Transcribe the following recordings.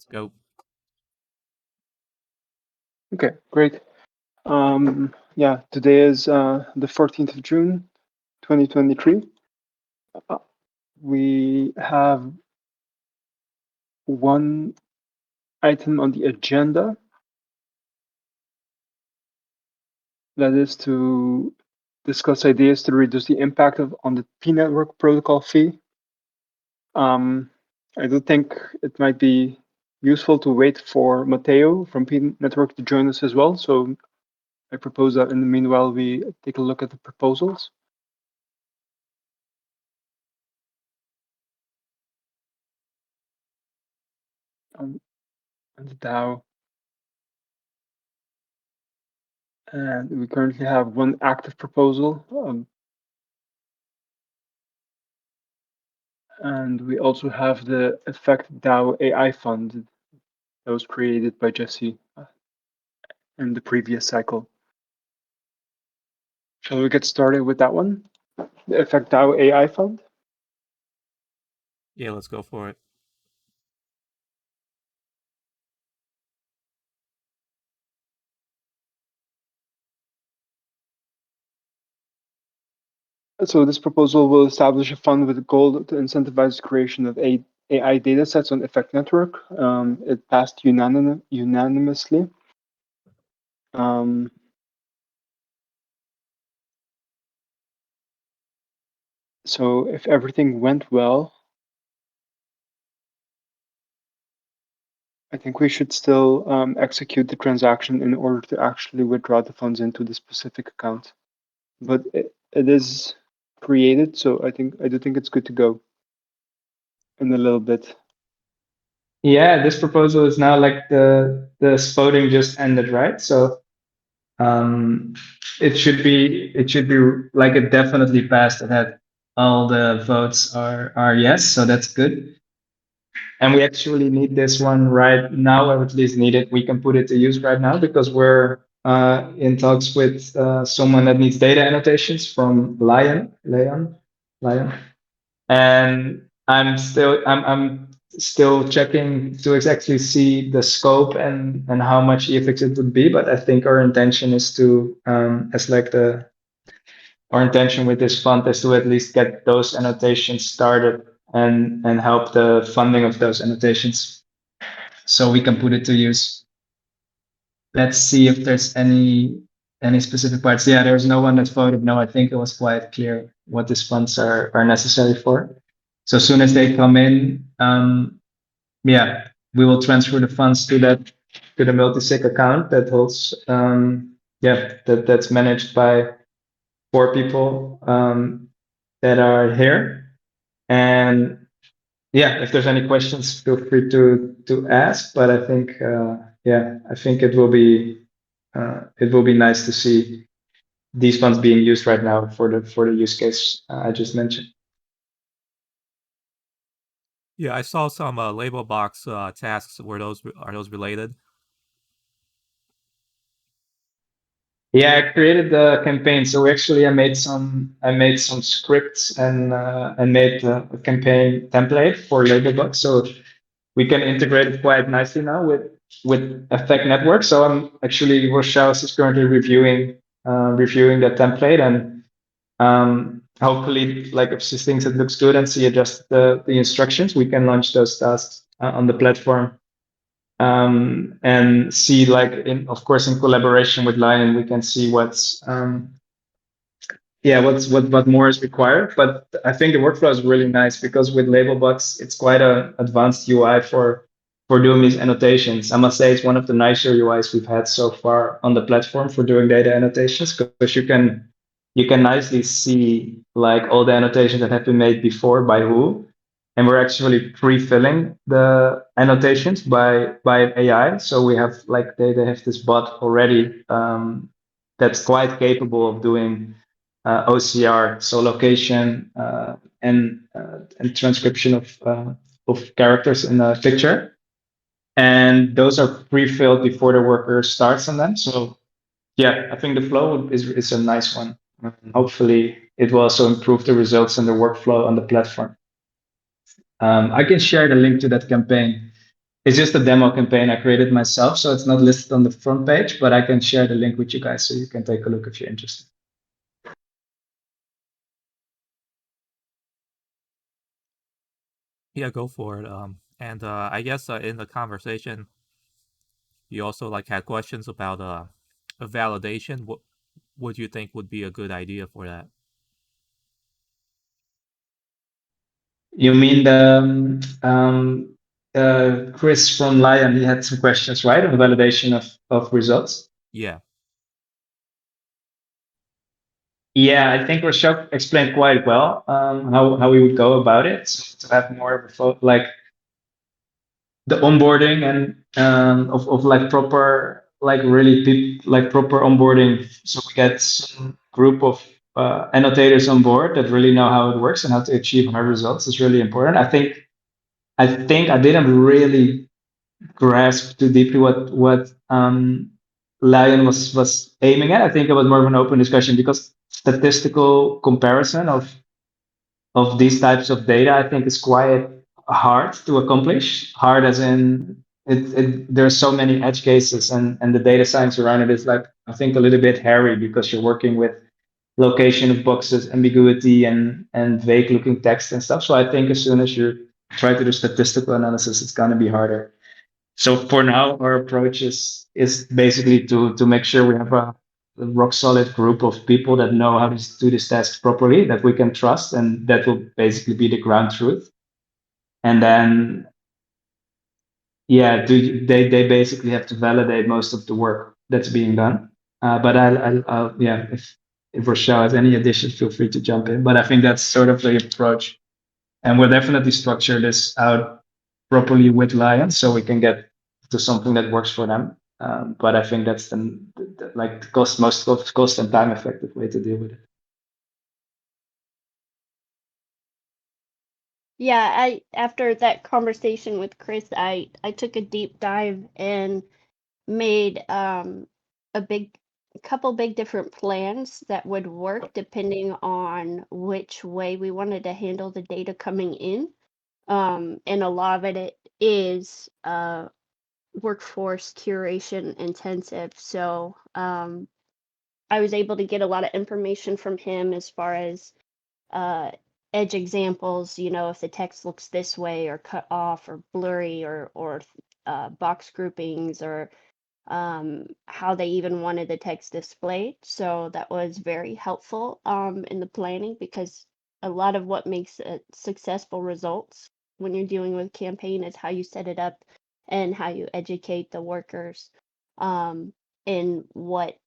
Let's go. Okay, great. Yeah, today is the 14th of June, 2023. We have one item on the agenda, that is to discuss ideas to reduce the impact on the pNetwork protocol fee. I do think it might be useful to wait for Matteo from pNetwork to join us as well. So I propose that in the meanwhile, we take a look at the proposals. And the DAO. And we currently have one active proposal. And we also have the Effect DAO AI fund that was created by Jesse in the previous cycle. Shall we get started with that one? The Effect DAO AI fund? Yeah, let's go for it. So this proposal will establish a fund with a goal to incentivize the creation of AI datasets on Effect Network. It passed unanimously. So if everything went well, I think we should still execute the transaction in order to actually withdraw the funds into the specific account. But it is created, so I do think it's good to go in a little bit. Yeah, this proposal is now like the voting just ended, right? So it should be like it definitely passed. It had all the votes are yes, so that's good. And we actually need this one right now, or at least need it. We can put it to use right now because we're in talks with someone that needs data annotations from LAION, and I'm still checking to exactly see the scope and how much EFX it would be. But I think our intention is to our intention with this fund is to at least get those annotations started and help the funding of those annotations so we can put it to use. Let's see if there's any specific parts. Yeah, there's no one that voted no. I think it was quite clear what these funds are necessary for. So as soon as they come in, yeah, we will transfer the funds to the multisig account that holds that's managed by 4 people that are here. And yeah, if there's any questions, feel free to ask. But I think I think it will be nice to see these funds being used right now for the use case I just mentioned. Yeah, I saw some label box tasks. Are those related? Yeah, I created the campaign. So actually, I made some scripts and made a campaign template for Labelbox. So we can integrate it quite nicely now with Effect Network. So I'm actually Rochelle is currently reviewing the template, and hopefully, like if she thinks it looks good and she adjusts the instructions, we can launch those tasks on the platform. And see, like, of course, in collaboration with Lion, we can see what more is required. But I think the workflow is really nice because with Labelbox, it's quite an advanced UI for doing these annotations. I must say it's one of the nicer UIs we've had so far on the platform for doing data annotations, because you can nicely see like all the annotations that have been made before by who. And we're actually pre-filling the annotations by AI. So we have like they have this bot already that's quite capable of doing OCR, so location and transcription of characters in a picture. And those are pre-filled before the worker starts on them. So yeah, I think the flow is a nice one. Hopefully, it will also improve the results and the workflow on the platform. I can share the link to that campaign It's just a demo campaign I created myself, so it's not listed on the front page, but I can share the link with you guys so you can take a look if you're interested. Yeah, go for it. And I guess in the conversation, you also like had questions about a validation. What would you think would be a good idea for that? You mean the Chris from LAION? He had some questions, right, on validation of results. Yeah. Yeah, I think Rochelle explained quite well how we would go about it. So to have more of a like the onboarding and of like proper like really like proper onboarding, so we get some group of annotators on board that really know how it works and how to achieve high results is really important. I think I didn't really grasp too deeply what LAION was aiming at. I think it was more of an open discussion because statistical comparison of these types of data, I think, is quite hard to accomplish. Hard as in there are so many edge cases, and the data science around it is like, I think, a little bit hairy because you're working with location of boxes, ambiguity, and vague looking text and stuff. So I think as soon as you try to do statistical analysis, it's going to be harder. So for now, our approach is basically to make sure we have a rock solid group of people that know how to do this task properly, that we can trust, and that will basically be the ground truth. And then, yeah, they basically have to validate most of the work that's being done. But I'll yeah, if Rochelle has any additions, feel free to jump in. But I think that's sort of the approach, and we'll definitely structure this out properly with LAION so we can get to something that works for them. But I think that's the like most cost and time effective way to deal with it. Yeah, after that conversation with Chris, I took a deep dive and made a couple big different plans that would work depending on which way we wanted to handle the data coming in. And a lot of it is workforce curation intensive. So I was able to get a lot of information from him as far as edge examples, you know, if the text looks this way or cut off or blurry or box groupings or how they even wanted the text displayed. So that was very helpful in the planning because a lot of what makes successful results when you're dealing with campaign is how you set it up and how you educate the workers in what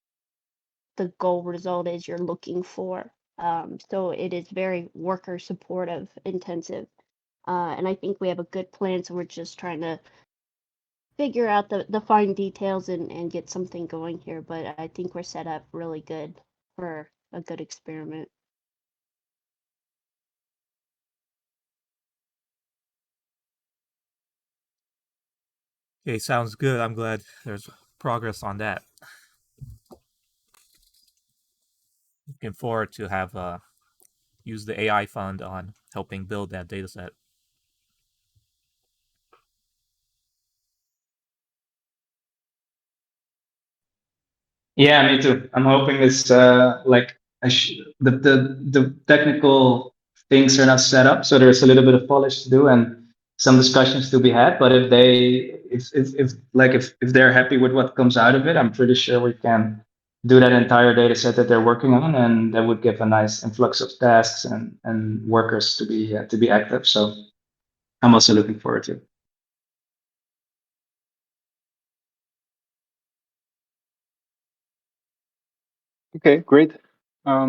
the goal result is you're looking for. So it is very worker supportive intensive. And I think we have a good plan. So we're just trying to figure out the fine details and get something going here. But I think we're set up really good for a good experiment. Okay, sounds good. I'm glad there's progress on that. Looking forward to have use the AI fund on helping build that data set. Yeah, me too. I'm hoping it's like the technical things are now set up, so there's a little bit of polish to do and some discussions to be had. But if they're happy with what comes out of it, I'm pretty sure we can do that entire data set that they're working on, and that would give a nice influx of tasks and workers to be active. So I'm also looking forward to it. Okay, great. Hi,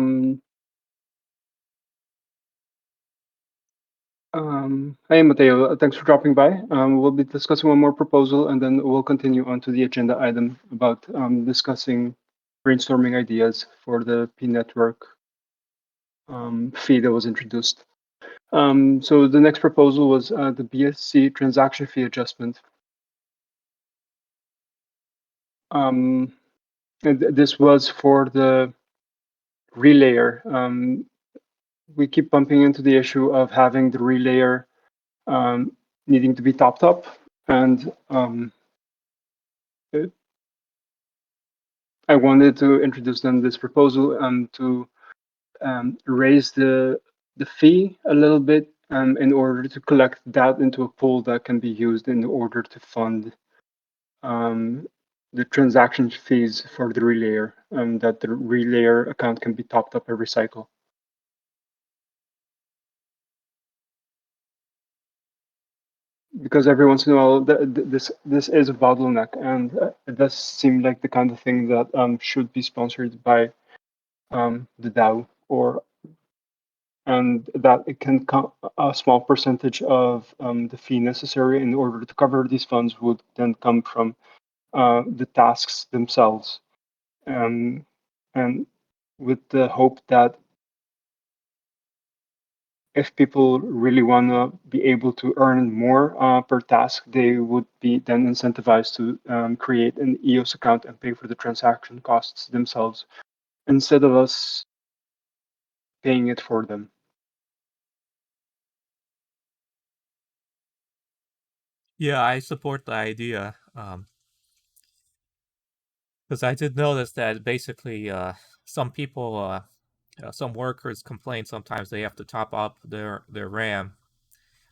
Matteo. Thanks for dropping by. We'll be discussing one more proposal, and then we'll continue on to the agenda item about discussing brainstorming ideas for the pNetwork fee that was introduced. So the next proposal was the BSC transaction fee adjustment. And this was for the relayer. We keep bumping into the issue of having the relayer needing to be topped up. And I wanted to introduce then this proposal to raise the fee a little bit in order to collect that into a pool that can be used in order to fund the transaction fees for the relayer, that the relayer account can be topped up every cycle. Because every once in a while, this is a bottleneck, and it does seem like the kind of thing that should be sponsored by the DAO, and that it can a small percentage of the fee necessary in order to cover these funds would then come from the tasks themselves, and with the hope that if people really want to be able to earn more per task, they would be then incentivized to create an EOS account and pay for the transaction costs themselves instead of us paying it for them. Yeah, I support the idea. Because I did notice that basically some people, some workers complain sometimes they have to top up their RAM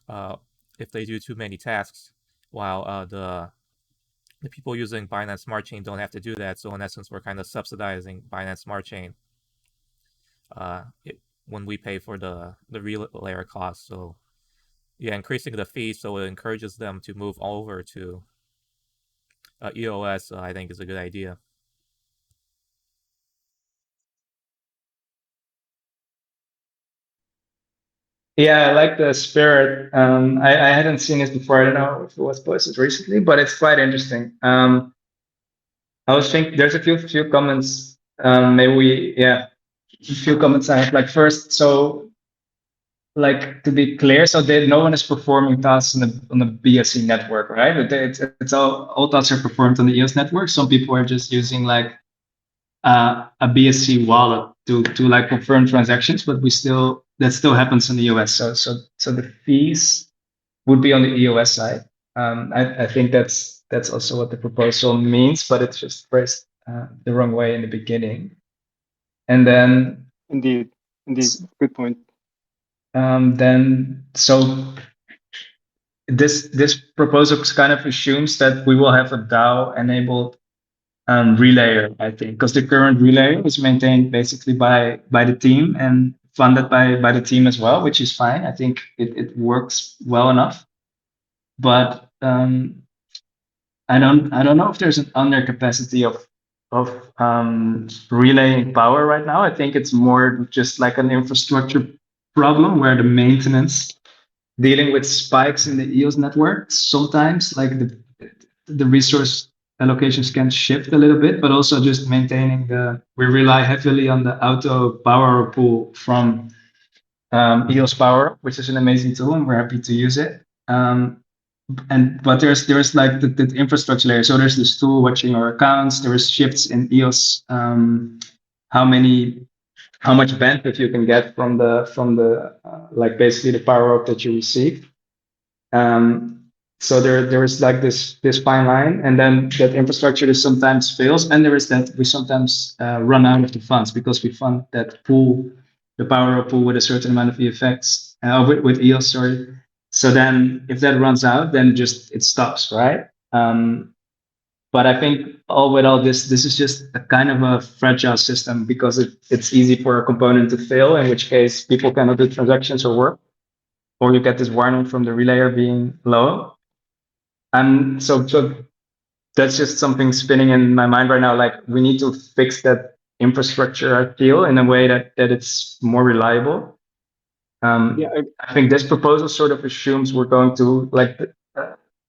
uh, if they do too many tasks, while the people using Binance Smart Chain don't have to do that. So in essence, we're kind of subsidizing Binance Smart Chain when we pay for the real layer cost. So yeah, increasing the fee so it encourages them to move over to EOS, I think is a good idea. Yeah, I like the spirit. I hadn't seen this before. I don't know if it was posted recently, but it's quite interesting. I was thinking there's a few comments. Maybe a few comments I have. Like first, so like to be clear, so no one is performing tasks on the BSC network, right? It's all tasks are performed on the EOS network. Some people are just using like a BSC wallet to like confirm transactions, but that still happens in the US. So the fees would be on the EOS side. I think that's also what the proposal means, but it's just phrased the wrong way in the beginning. And then Indeed, good point. Then so this proposal kind of assumes that we will have a DAO enabled relayer, I think, because the current relayer is maintained basically by the team and funded by the team as well, which is fine. I think it works well enough, but I don't know if there's an undercapacity of relaying power right now. I think it's more just like an infrastructure problem where the maintenance dealing with spikes in the EOS network. Sometimes like the resource allocations can shift a little bit, but also just maintaining we rely heavily on the auto power pool from EOS Power, which is an amazing tool and we're happy to use it. But there's like the infrastructure layer. So there's this tool watching our accounts. There is shifts in EOS, how much bandwidth you can get from the like basically the power up that you receive. So there is like this fine line, and then that infrastructure is sometimes fails, and there is that we sometimes run out of the funds because we fund that pool, the power up pool with a certain amount of EFX with EOS, sorry. So then if that runs out, then just it stops, right? But I think all with all this is just a kind of a fragile system because it's easy for a component to fail, in which case people cannot do transactions or work, or you get this warning from the relayer being low. And so that's just something spinning in my mind right now. Like we need to fix that infrastructure, I feel, in a way that it's more reliable. I think this proposal sort of assumes we're going to like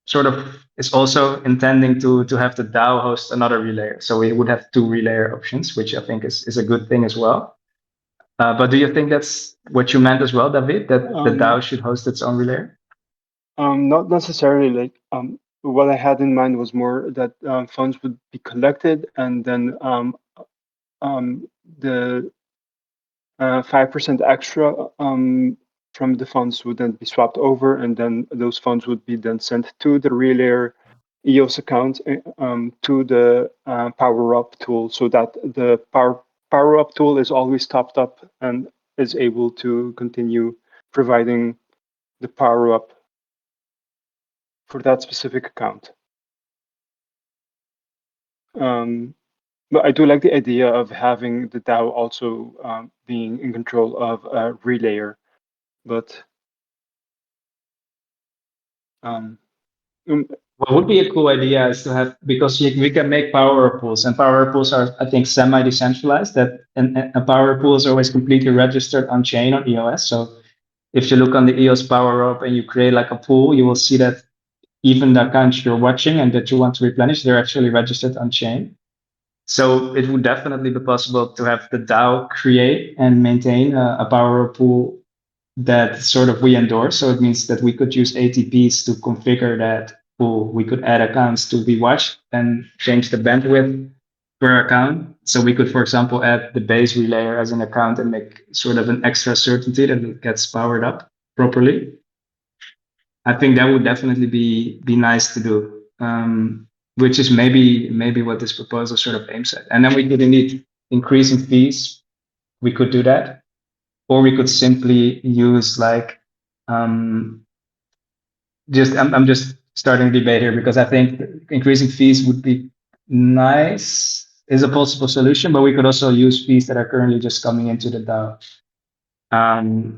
sort of is also intending to have the DAO host another relayer. So we would have two relayer options, which I think is a good thing as well. But do you think that's what you meant as well, David, that the DAO should host its own relayer? Not necessarily. Like what I had in mind was more that funds would be collected, and then the 5% extra from the funds would then be swapped over, and then those funds would be then sent to the Relayer EOS account to the Power Up tool, so that the Power Up tool is always topped up and is able to continue providing the Power Up for that specific account. But I do like the idea of having the DAO also being in control of a relayer. But what would be a cool idea is to have, because we can make power pools, and power pools are, I think, semi-decentralized. That and a power pool is always completely registered on chain on EOS. So if you look on the EOS Power Up and you create like a pool, you will see that even the accounts you're watching and that you want to replenish, they're actually registered on chain. So it would definitely be possible to have the DAO create and maintain a power pool that sort of we endorse. So it means that we could use ATPs to configure that pool. We could add accounts to be watched and change the bandwidth per account. So we could, for example, add the base relayer as an account and make sort of an extra certainty that it gets powered up properly. I think that would definitely be nice to do, which is maybe what this proposal sort of aims at. And then we could indeed increase in fees. We could do that, or we could simply use like I'm just starting debate here because I think increasing fees would be nice, is a possible solution, but we could also use fees that are currently just coming into the DAO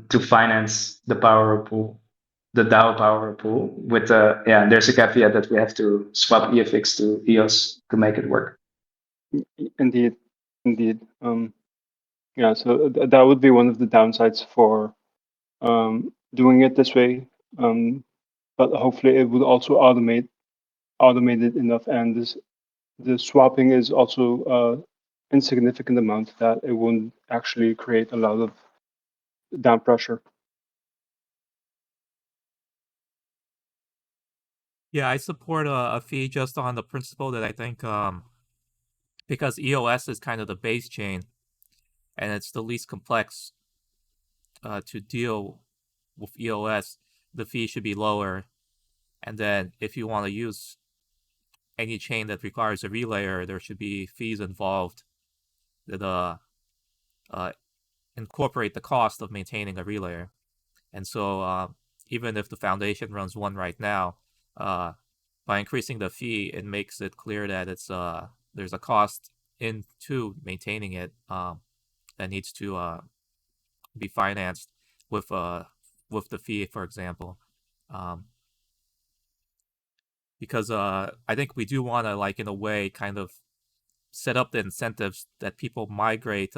to finance the power pool, the DAO power pool. With there's a caveat that we have to swap EFX to EOS to make it work. Indeed. Yeah, so that would be one of the downsides for doing it this way. But hopefully it would also automate it enough, and the swapping is also insignificant amount that it won't actually create a lot of down pressure. Yeah, I support a fee just on the principle that I think because EOS is kind of the base chain and it's the least complex to deal with EOS, the fee should be lower. And then if you want to use any chain that requires a relayer, there should be fees involved that incorporate the cost of maintaining a relayer. And so even if the foundation runs one right now, by increasing the fee, it makes it clear that it's there's a cost into maintaining it that needs to be financed with the fee, for example. Because I think we do want to, like, in a way, kind of set up the incentives that people migrate.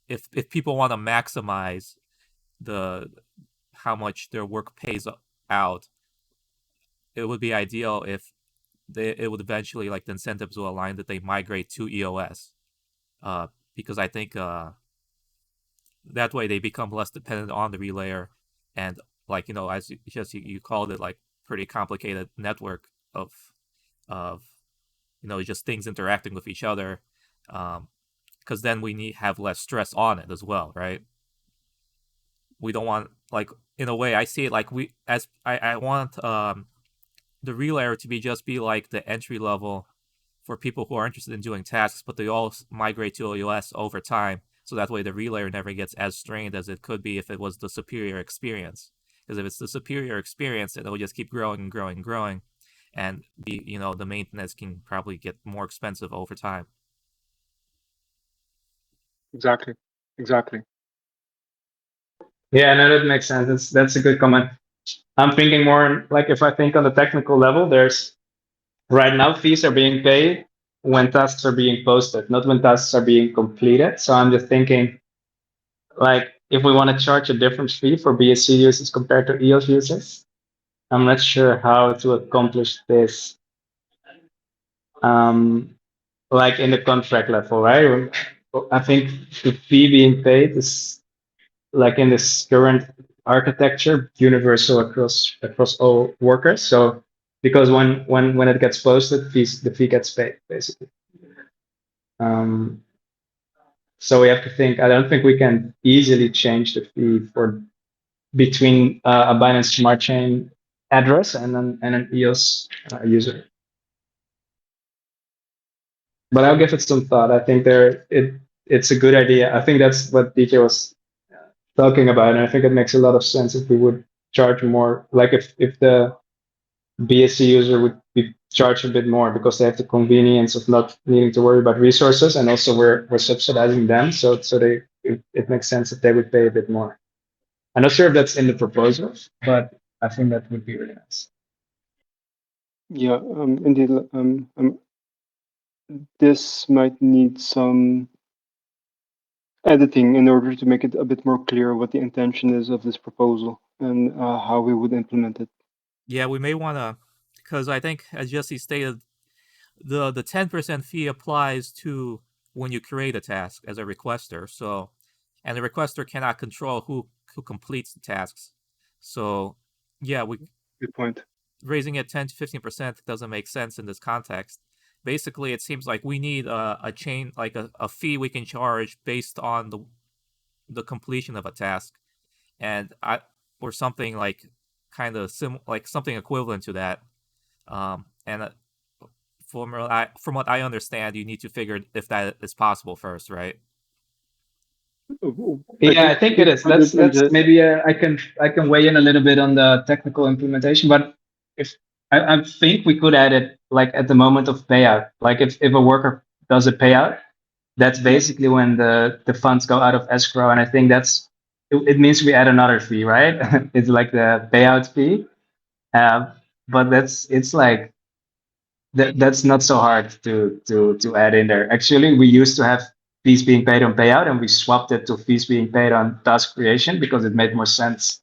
If people want to maximize how much their work pays out, it would be ideal if it would eventually, like, the incentives will align that they migrate to EOS, because I think that way they become less dependent on the relayer, and, like, as you called it, like, pretty complicated network of just things interacting with each other, because then we have less stress on it as well, right? We don't want, like, in a way I see it like I want the relayer to be like the entry level for people who are interested in doing tasks, but they all migrate to EOS over time, so that way the relayer never gets as strained as it could be if it was the superior experience. Because if it's the superior experience, it will just keep growing and growing and growing, and the maintenance can probably get more expensive over time. Exactly. Yeah, no, that makes sense. That's a good comment. I'm thinking more like, if I think on the technical level, there's right now fees are being paid when tasks are being posted, not when tasks are being completed. So I'm just thinking, like, if we want to charge a different fee for BSC users compared to EOS users, I'm not sure how to accomplish this. Like in the contract level, right? I think the fee being paid is, like, in this current architecture, universal across all workers. So because when it gets posted, the fee gets paid, basically. So we have to think. I don't think we can easily change the fee for between a Binance Smart Chain address and an EOS user. But I'll give it some thought. I think it's a good idea. I think that's what DJ was talking about, and I think it makes a lot of sense if we would charge more. Like if the BSC user would be charged a bit more because they have the convenience of not needing to worry about resources, and also we're subsidizing them, so it makes sense if they would pay a bit more. I'm not sure if that's in the proposal, but I think that would be really nice. Yeah, indeed. This might need some editing in order to make it a bit more clear what the intention is of this proposal and how we would implement it. Yeah, we may want to, because I think, as Jesse stated, the 10% fee applies to when you create a task as a requester. So, and the requester cannot control who completes the tasks. So, yeah, Good point. Raising it 10 to 15% doesn't make sense in this context. Basically, it seems like we need a chain, like a fee we can charge based on the completion of a task, and or something like kind of like something equivalent to that. And from what I understand, you need to figure if that is possible first, right? Yeah, I think it is. That's maybe I can weigh in a little bit on the technical implementation, but if I think we could add it like at the moment of payout. Like if a worker does a payout, that's basically when the funds go out of escrow, and I think it means we add another fee, right? It's like the payout fee, but it's like that's not so hard to add in there. Actually, we used to have fees being paid on payout, and we swapped it to fees being paid on task creation because it made more sense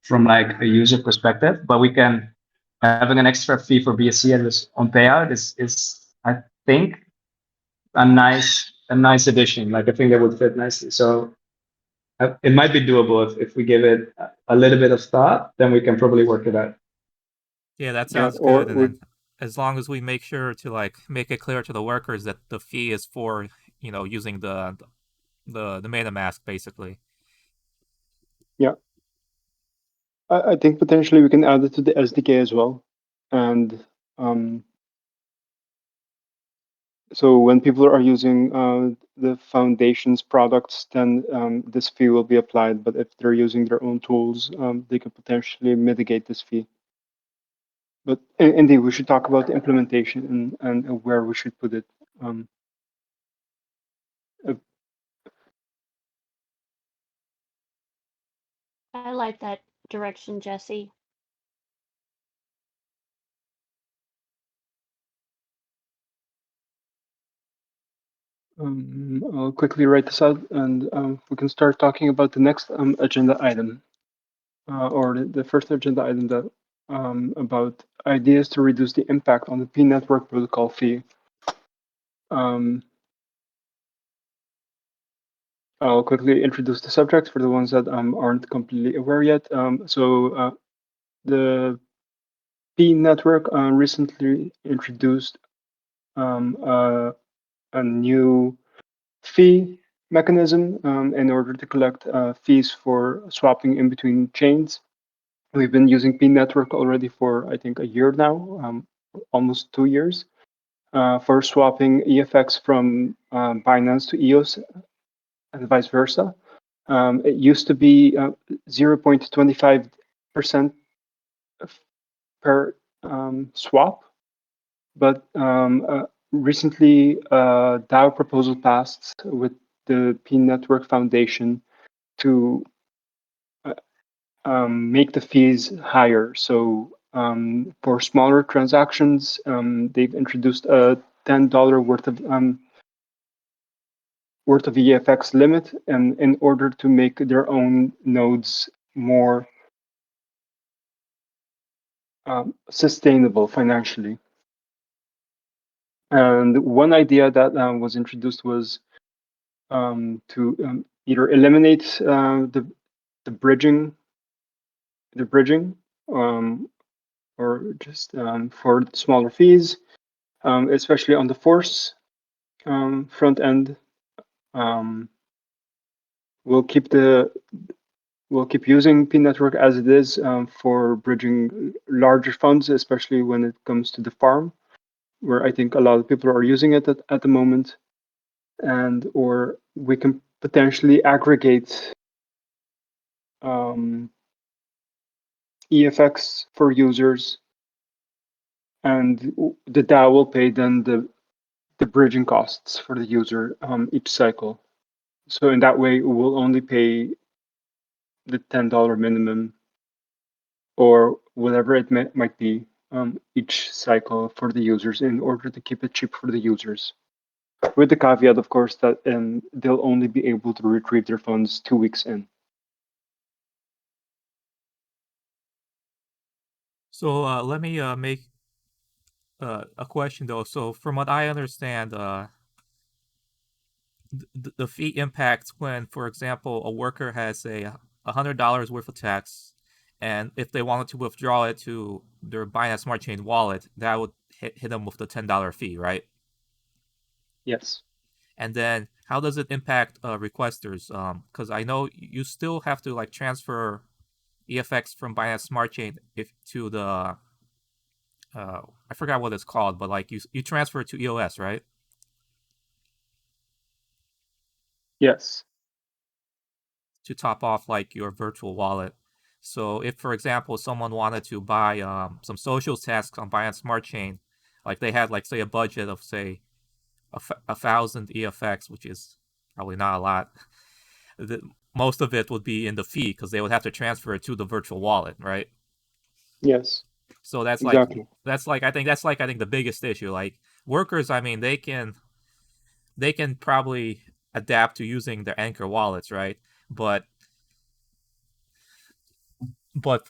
from like a user perspective. But we can having an extra fee for BSC on payout is I think a nice addition. Like I think that would fit nicely. So it might be doable if we give it a little bit of thought, then we can probably work it out. Yeah, that sounds good. And then as long as we make sure to like make it clear to the workers that the fee is for, using the MetaMask basically. Yeah. I think potentially we can add it to the SDK as well. And so when people are using the foundation's products, then this fee will be applied. But if they're using their own tools, they could potentially mitigate this fee. But indeed, we should talk about the implementation and where we should put it. I like that direction, Jesse. I'll quickly write this out, and we can start talking about the next agenda item, or the first agenda item that about ideas to reduce the impact on the pNetwork protocol fee. I'll quickly introduce the subject for the ones that aren't completely aware yet. So the pNetwork recently introduced a new fee mechanism in order to collect fees for swapping in between chains. We've been using pNetwork already for, I think, a year now, almost 2 years, for swapping EFX from Binance to EOS and vice versa. It used to be 0.25% per swap, but recently a DAO proposal passed with the pNetwork Foundation to make the fees higher. So for smaller transactions, they've introduced a $10 worth of EFX limit, and in order to make their own nodes more sustainable financially. And one idea that was introduced was to either eliminate the bridging, or just for smaller fees, especially on the force front end. We'll keep the we'll keep using pNetwork as it is for bridging larger funds, especially when it comes to the farm, where I think a lot of people are using it at the moment. Or we can potentially aggregate EFX for users, and the DAO will pay then the bridging costs for the user each cycle. So in that way, we'll only pay the $10 minimum or whatever it might be each cycle for the users in order to keep it cheap for the users. With the caveat, of course, that they'll only be able to retrieve their funds 2 weeks in. So let me make a question though. So from what I understand, the fee impacts when, for example, a worker has a $100 worth of tax, and if they wanted to withdraw it to their Binance Smart Chain wallet, that would hit them with the $10 fee, right? Yes. And then how does it impact requesters? Because I know you still have to like transfer EFX from Binance Smart Chain to the I forgot what it's called, but like you transfer it to EOS, right? Yes. To top off like your virtual wallet. So if, for example, someone wanted to buy some social tasks on Binance Smart Chain, like they had like say a budget of say 1,000 EFX, which is probably not a lot. Most of it would be in the fee because they would have to transfer it to the virtual wallet, right? Yes. So that's exactly. I think the biggest issue. Like workers, I mean, they can probably adapt to using their Anchor wallets, right? But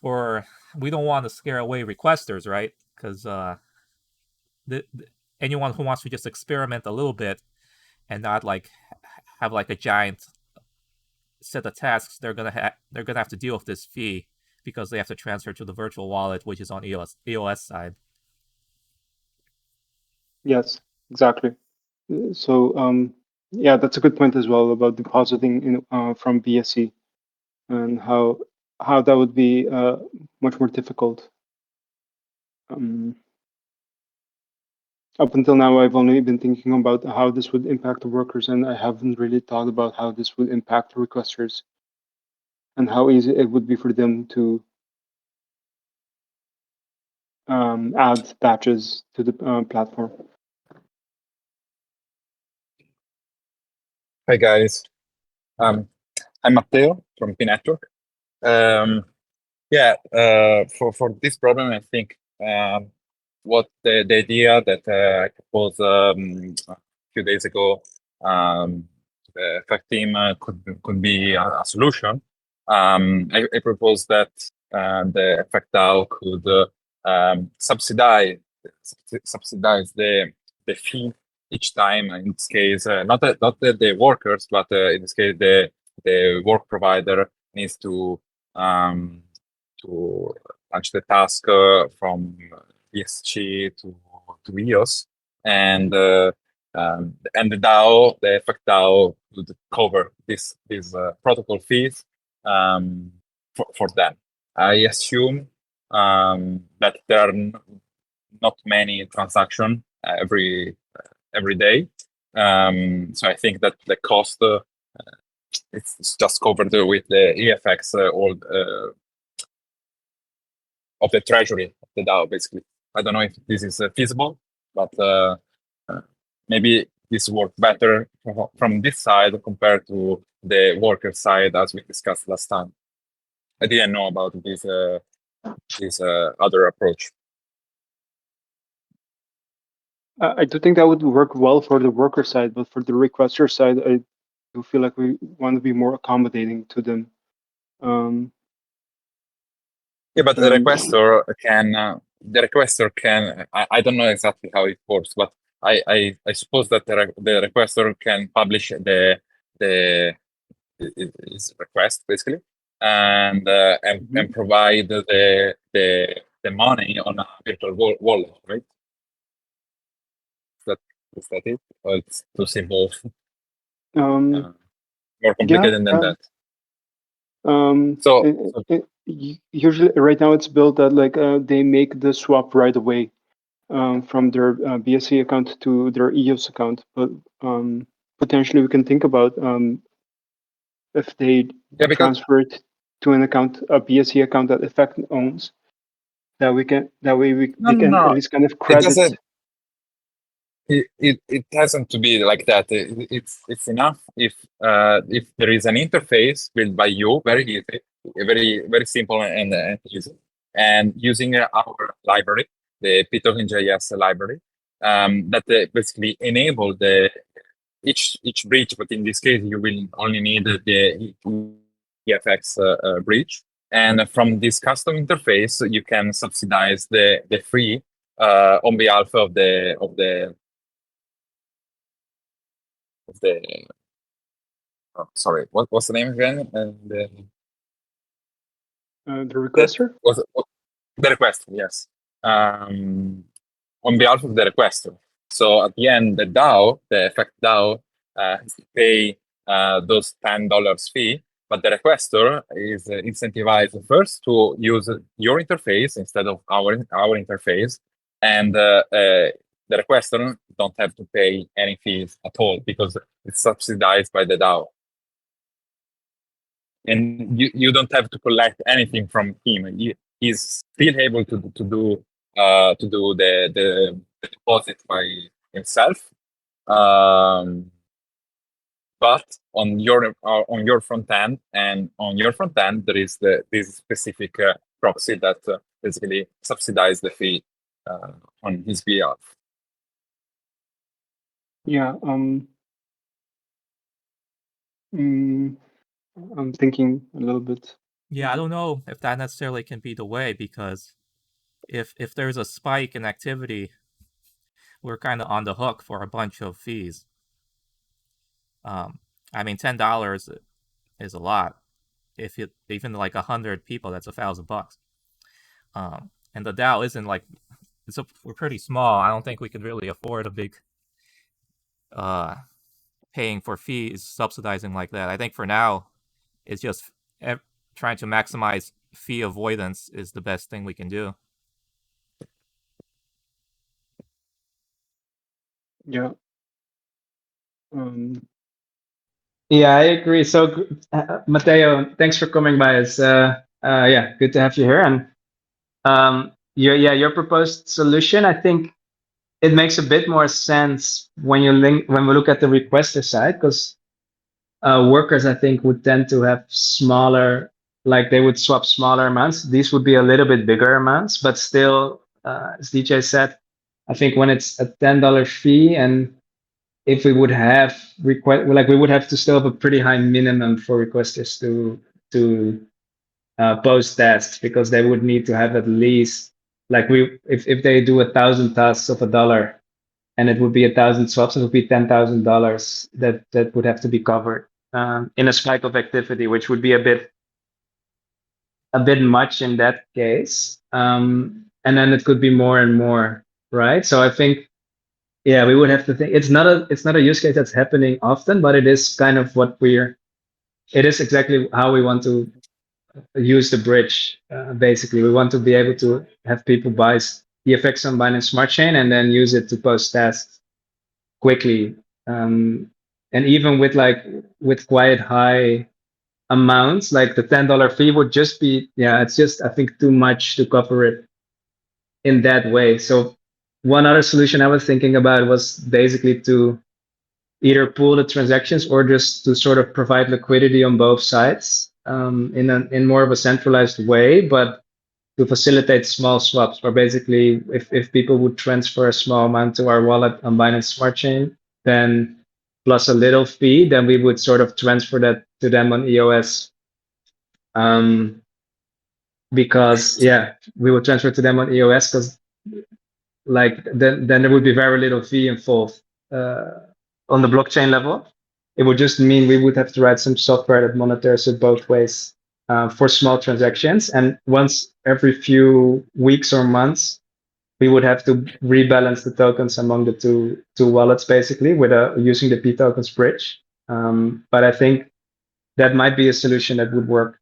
for we don't want to scare away requesters, right? Because anyone who wants to just experiment a little bit and not like have like a giant set of tasks, they're gonna have to deal with this fee because they have to transfer to the virtual wallet, which is on EOS side. Yes, exactly. So yeah, that's a good point as well about depositing from BSC and how that would be much more difficult. Up until now, I've only been thinking about how this would impact the workers, and I haven't really thought about how this would impact the requesters and how easy it would be for them to add batches to the platform. Hi guys, I'm Matteo from pNetwork. For this problem, I think what the idea that I proposed a few days ago, the FAC team could be a solution. I propose that the FAC DAO could subsidize the fee each time. In this case, not the workers, but in this case the work provider needs to launch the task from BSC to EOS, and the DAO, the FAC DAO, would cover these protocol fees for them. I assume that there are not many transactions every day, so I think that the cost it's just covered with the EFX of the treasury of the DAO, basically. I don't know if this is feasible, but maybe this works better from this side compared to the worker side, as we discussed last time. I didn't know about this other approach. I do think that would work well for the worker side, but for the requester side, I do feel like we want to be more accommodating to them. Yeah, but the requester can. I don't know exactly how it works, but I suppose that the requester can publish his request basically, and provide the money on a virtual wallet, right? Is that it? Or it's too simple? More complicated than that. Usually, right now it's built that like they make the swap right away from their BSC account to their EOS account. But potentially, we can think about if they transfer it to an account, a BSC account that Effect owns, that we can they can at least kind of credit. It hasn't to be like that. It's enough if there is an interface built by you, very easy, very simple and easy, and using our library, the pToken.js library, that basically enable each bridge. But in this case, you will only need the EFX bridge, and from this custom interface, you can subsidize the free on behalf of the sorry, what's the name again? The requester? The requester, yes. On behalf of the requester. So at the end, the DAO, the Effect DAO, has to pay those $10 fee, but the requester is incentivized first to use your interface instead of our interface, and the requester don't have to pay any fees at all because it's subsidized by the DAO. And you don't have to collect anything from him. He's still able to do the deposit by himself. But on your front end there is this specific proxy that basically subsidizes the fee on his behalf. Yeah. I'm thinking a little bit. Yeah, I don't know if that necessarily can be the way, because if there's a spike in activity, we're kind of on the hook for a bunch of fees. I mean, $10 is a lot. If it even like 100 people, that's $1,000. And the DAO isn't like we're pretty small. I don't think we could really afford a big paying for fees, subsidizing like that. I think for now, it's just trying to maximize fee avoidance is the best thing we can do. Yeah. Yeah, I agree. So, Matteo, thanks for coming by. It's yeah, good to have you here. And your proposed solution, I think it makes a bit more sense when we look at the requester side, because workers, I think, would tend to have smaller, like they would swap smaller amounts. These would be a little bit bigger amounts, but still, as DJ said, I think when it's a $10 fee, and if we would have we would have to still have a pretty high minimum for requesters to post tasks, because they would need to have at least, like, if they do 1,000 tasks of $1 and it would be 1,000 swaps, it would be $10,000 that would have to be covered in a spike of activity, which would be a bit much in that case. And then it could be more and more, right? So I think, yeah, we would have to think. It's not a use case that's happening often, but it is kind of it is exactly how we want to use the bridge. Basically, we want to be able to have people buy the effects on Binance Smart Chain and then use it to post tasks quickly. And even with quite high amounts, like the $10 fee would just be, yeah, it's just, I think, too much to cover it in that way. So one other solution I was thinking about was basically to either pool the transactions or just to sort of provide liquidity on both sides in more of a centralized way, but to facilitate small swaps, where basically if people would transfer a small amount to our wallet on Binance Smart Chain, then plus a little fee, then we would sort of transfer that to them on EOS. Because yeah, we would transfer to them on EOS because like then there would be very little fee involved on the blockchain level. It would just mean we would have to write some software that monitors it both ways for small transactions. And once every few weeks or months, we would have to rebalance the tokens among the two wallets, basically, with using the pTokens bridge. But I think that might be a solution that would work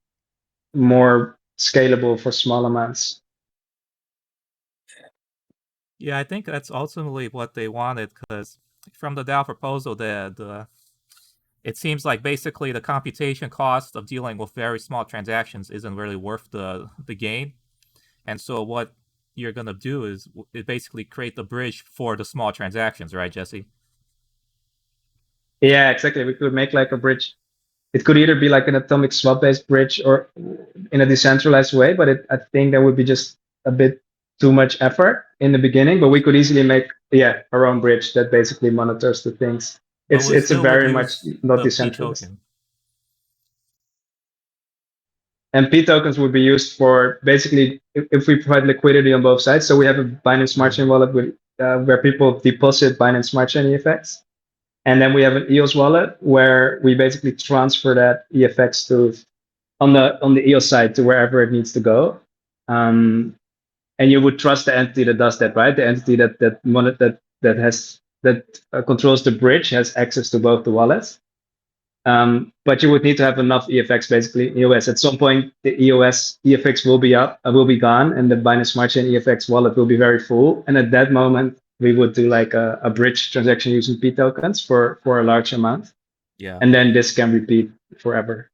more scalable for small amounts. Yeah, I think that's ultimately what they wanted, because from the DAO proposal, it seems like basically the computation cost of dealing with very small transactions isn't really worth the gain. And so what you're going to do is basically create the bridge for the small transactions, right, Jesse? Yeah, exactly. We could make like a bridge. It could either be like an atomic swap based bridge or in a decentralized way, but I think that would be just a bit too much effort in the beginning. But we could easily make our own bridge that basically monitors the things. But we It's a still would very much use not the P decentralized. token. And P tokens would be used for basically if we provide liquidity on both sides. So we have a Binance Smart Chain wallet with where people deposit Binance Smart Chain EFX. And then we have an EOS wallet where we basically transfer that EFX to on the EOS side to wherever it needs to go. And you would trust the entity that does that, right? The entity that controls the bridge has access to both the wallets. But you would need to have enough EFX, basically EOS. At some point, the EOS EFX will be gone, and the Binance Smart Chain EFX wallet will be very full. And at that moment, we would do like a bridge transaction using P tokens for a large amount. Yeah. And then this can repeat forever.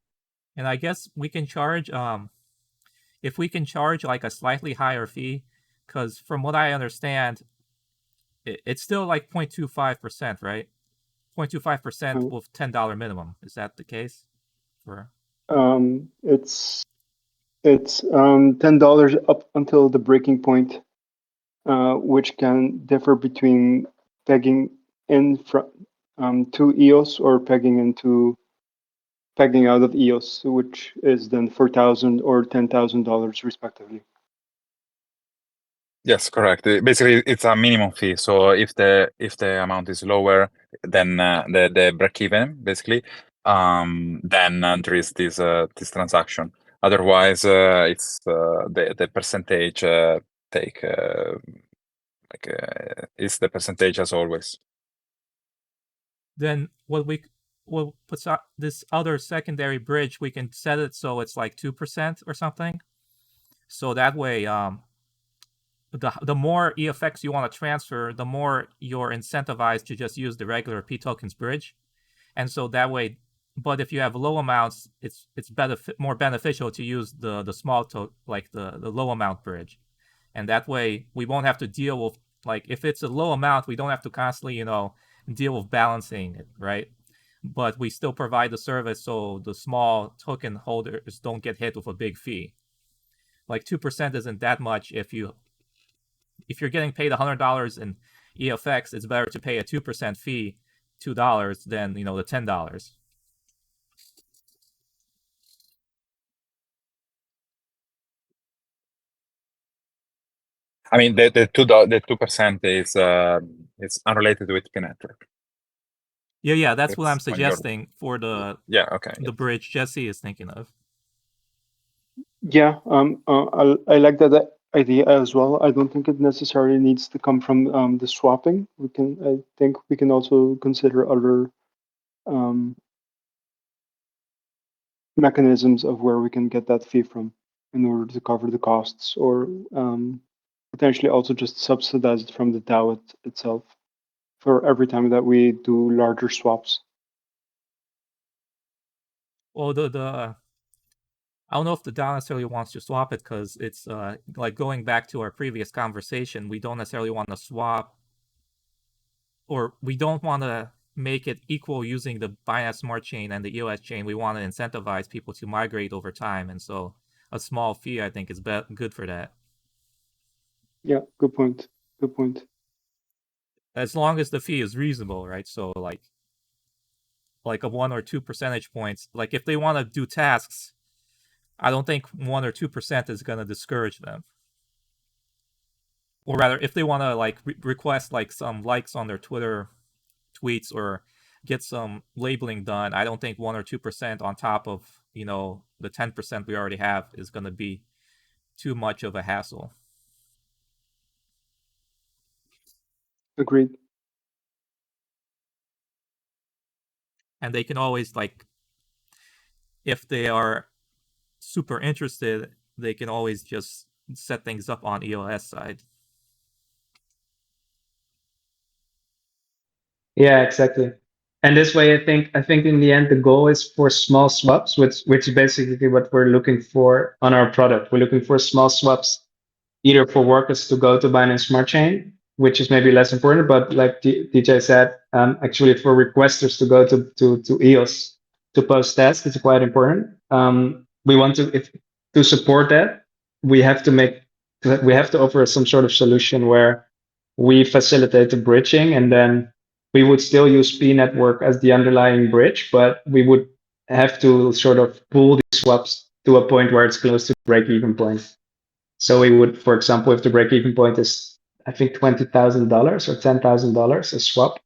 And I guess we can charge, if we can charge like a slightly higher fee, because from what I understand, it's still like 0.25%, right? 0.25% with $10 minimum. Is that the case? It's $10 up until the breaking point, which can differ between pegging in to EOS or pegging out of EOS, which is then $4,000 or $10,000 respectively. Yes, correct. Basically, it's a minimum fee. So if the amount is lower than the break even, basically, then there is this transaction. Otherwise, it's the percentage take it's the percentage as always. Then we'll put this other secondary bridge, we can set it so it's like 2% or something. So that way, the more EFX you want to transfer, the more you're incentivized to just use the regular P tokens bridge. And so that way, but if you have low amounts, it's more beneficial to use the small like the low amount bridge. And that way we won't have to deal with, like, if it's a low amount, we don't have to constantly, deal with balancing it, right? But we still provide the service so the small token holders don't get hit with a big fee. Like 2% isn't that much. If you're getting paid $100 in EFX, it's better to pay a 2% fee, $2, than the $10. I mean, the 2% is unrelated with pNetwork. Yeah, that's what I'm suggesting for the the bridge Jesse is thinking of. Yeah, I like that idea as well. I don't think it necessarily needs to come from the swapping. I think we can also consider other mechanisms of where we can get that fee from in order to cover the costs, or potentially also just subsidize it from the DAO itself for every time that we do larger swaps. Well, I don't know if the DAO necessarily wants to swap it, because it's like going back to our previous conversation, we don't necessarily want to swap, or we don't want to make it equal using the Binance Smart Chain and the EOS chain. We want to incentivize people to migrate over time, and so a small fee, I think, is good for that. Yeah, good point. Good point. As long as the fee is reasonable, right? So like a 1 or 2 percentage points. Like if they want to do tasks, I don't think 1 or 2% is going to discourage them. Or rather, if they want to like request like some likes on their Twitter tweets or get some labeling done, I don't think 1 or 2% on top of the 10% we already have is going to be too much of a hassle. Agreed. And they can always, like, if they are super interested, they can always just set things up on EOS side. Yeah, exactly. And this way, I think in the end, the goal is for small swaps, which is basically what we're looking for on our product. We're looking for small swaps, either for workers to go to Binance Smart Chain, which is maybe less important, but like DJ said, actually for requesters to go to EOS to post tasks, it's quite important. We want to support that, we have to offer some sort of solution where we facilitate the bridging, and then we would still use pNetwork as the underlying bridge, but we would have to sort of pull these swaps to a point where it's close to the break-even point. So we would, for example, if the break-even point is, I think, $20,000 or $10,000 a swap,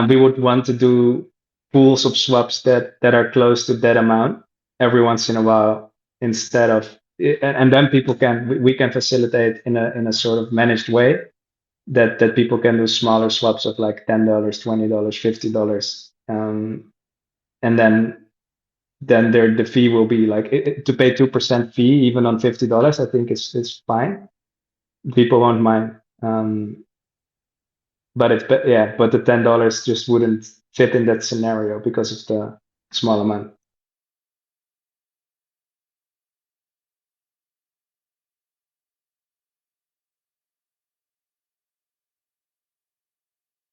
we would want to do pools of swaps that are close to that amount every once in a while, instead of, and then we can facilitate in a sort of managed way that people can do smaller swaps of like $10, $20, $50, and then the fee will be like to pay 2% fee even on $50. I think it's fine. People won't mind. But but the $10 just wouldn't fit in that scenario because of the small amount.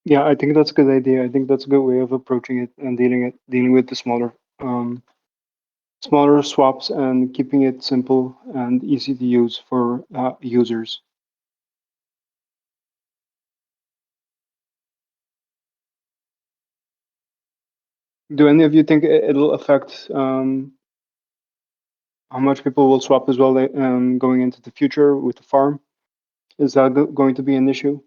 Yeah, I think that's a good idea. I think that's a good way of approaching it and dealing with the smaller swaps and keeping it simple and easy to use for users. Do any of you think it'll affect how much people will swap as well going into the future with the farm? Is that going to be an issue?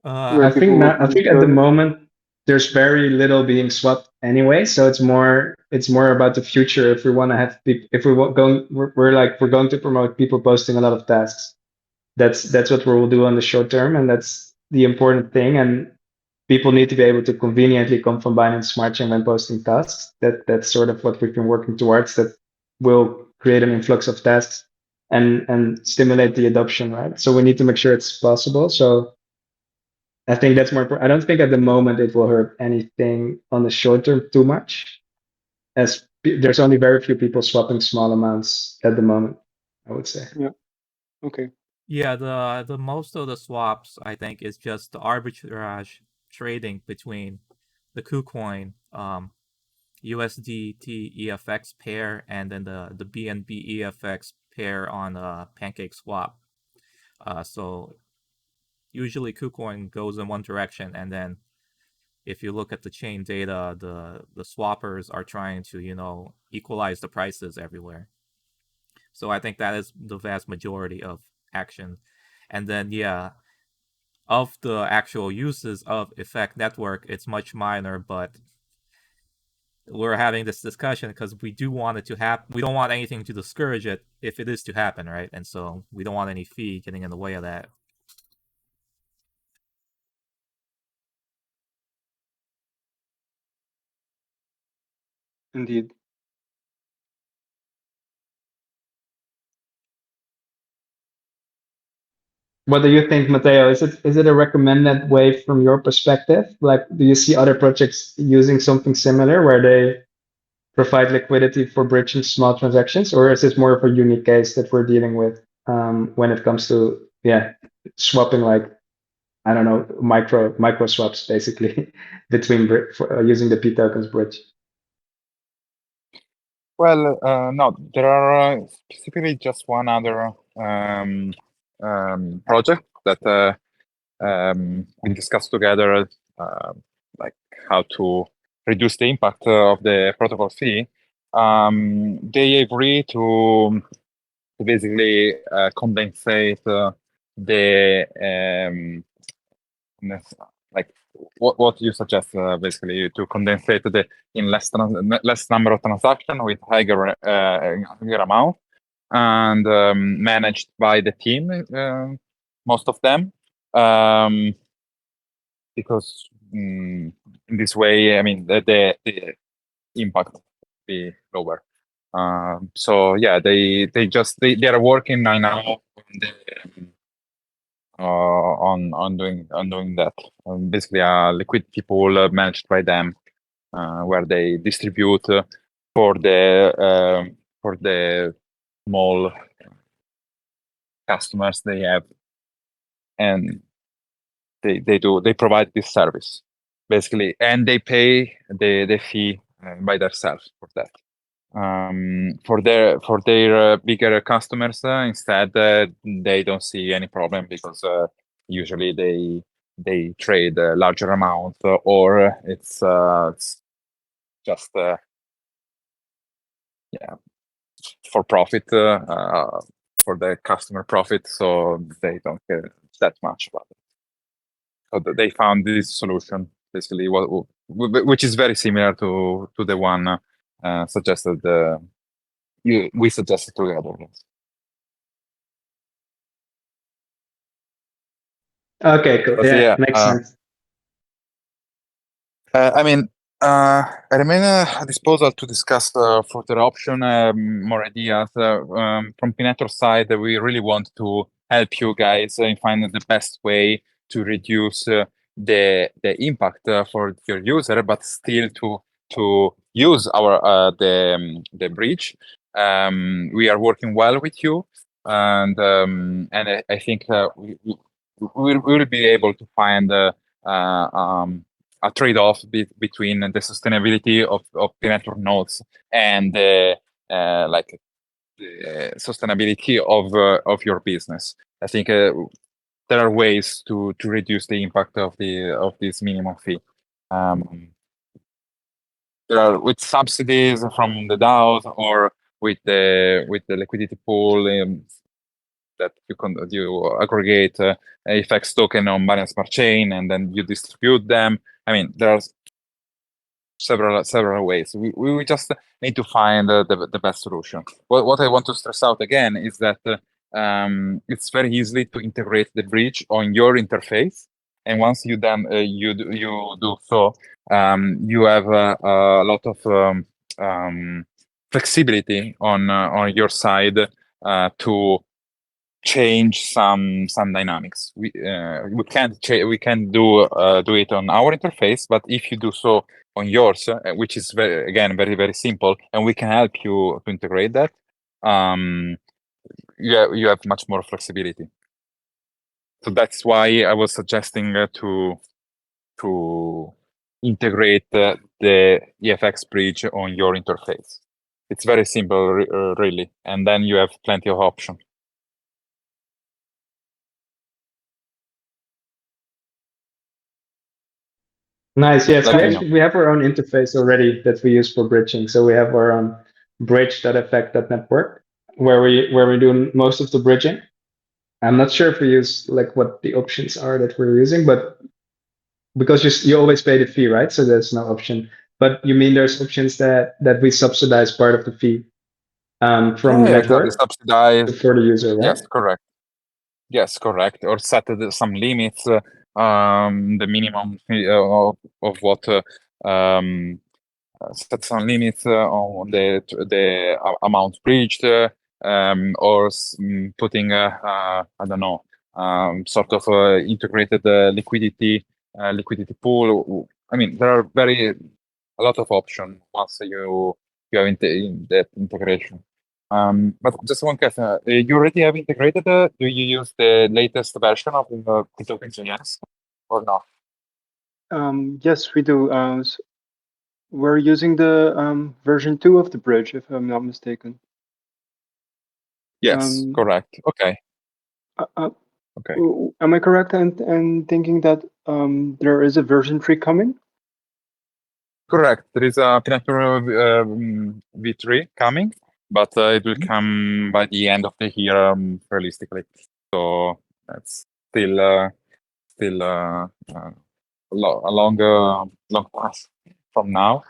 I think at the moment there's very little being swapped anyway, so it's more about the future. If we want to have if we want we're going to promote people posting a lot of tasks. That's what we'll do on the short term, and that's the important thing. And people need to be able to conveniently come from Binance Smart Chain when posting tasks. That's sort of what we've been working towards. That will create an influx of tasks and stimulate the adoption, right? So we need to make sure it's possible. So I think that's more important. I don't think at the moment it will hurt anything on the short term too much, as there's only very few people swapping small amounts at the moment, I would say. Yeah. Okay. Yeah, the most of the swaps, I think, is just the arbitrage trading between the KuCoin USDT EFX pair and then the BNB EFX pair on PancakeSwap. So usually KuCoin goes in one direction, and then if you look at the chain data, the swappers are trying to equalize the prices everywhere. So I think that is the vast majority of action. And then of the actual uses of Effect Network, it's much minor, but we're having this discussion because we do want it to happen. We don't want anything to discourage it if it is to happen, right? And so we don't want any fee getting in the way of that. Indeed. What do you think, Matteo? Is it a recommended way from your perspective? Like, do you see other projects using something similar where they provide liquidity for bridging small transactions, or is this more of a unique case that we're dealing with when it comes to swapping, like, I don't know, micro swaps basically between using the P tokens bridge? Well, no, there are specifically just one other project that we discussed together, like how to reduce the impact of the protocol fee. They agree to basically condensate the like what you suggest, basically to condensate in less number of transactions with higher amount, and managed by the team, most of them, because in this way, I mean, the impact will be lower. So yeah, they are working right now on doing that. Basically, a liquidity pool managed by them, where they distribute for the small customers they have, and they provide this service basically, and they pay the fee by themselves for that. For their bigger customers, instead, they don't see any problem because usually they trade larger amounts, or it's just yeah, for profit, for the customer profit, so they don't care that much about it. So they found this solution basically, which is very similar to the one suggested. We suggested together. Yes. Okay, cool. But Yeah, makes sense. I mean, I remain at disposal to discuss further option, more ideas. From pNetwork side, we really want to help you guys in finding the best way to reduce the impact for your user, but still to use our the bridge. We are working well with you, and I think we will be able to find a trade-off between the sustainability of pNetwork nodes and like the sustainability of your business. I think there are ways to reduce the impact of this minimum fee. There are with subsidies from the DAOs, or with the liquidity pool that you aggregate FX token on Binance Smart Chain, and then you distribute them. I mean, there are several ways. We just need to find the best solution. What I want to stress out again is that it's very easy to integrate the bridge on your interface, and once you do so, you have a lot of flexibility on your side to change some dynamics. We can do it on our interface, but if you do so on yours, which is very simple, and we can help you to integrate that, you have much more flexibility. So that's why I was suggesting to integrate the EFX bridge on your interface. It's very simple, really, and then you have plenty of options. Nice. Yes, we have our own interface already that we use for bridging. So we have our own bridge.effect.network where we do most of the bridging. I'm not sure if we use like what the options are that we're using, but because you always pay the fee, right? So there's no option. But you mean there's options that we subsidize part of the fee from the network exactly. Subsidize for the user, right? Yes, correct. Yes, correct. Or set some limits, the minimum of what set some limits on the amount bridged, or putting I don't know, sort of integrated liquidity pool. I mean, there are a lot of options once you have that integration. But just one question: you already have integrated? Do you use the latest version of the tokens, or not? Yes, we do. So we're using the version 2 of the bridge, if I'm not mistaken. Yes, correct. Okay. Okay. Am I correct in thinking that there is a version 3 coming? Correct. There is a pNetwork V3 coming, but it will come by the end of the year, realistically. So that's still a long path from now.